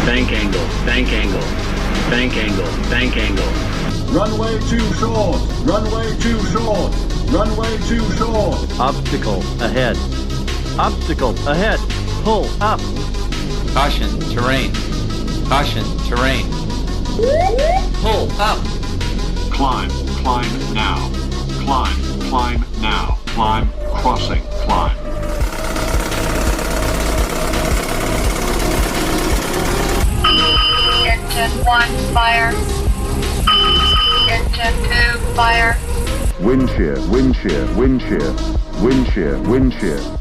Bank angle, bank angle, bank angle, bank angle. Runway too short, runway too short, runway too short. Obstacle ahead. Obstacle ahead. Pull up. Caution, terrain. Caution, terrain. Pull up. Climb, climb now. Climb, climb now. Climb, crossing, climb. Engine 1, fire. Engine 2, fire. Wind shear, wind shear, wind shear, wind shear, wind shear.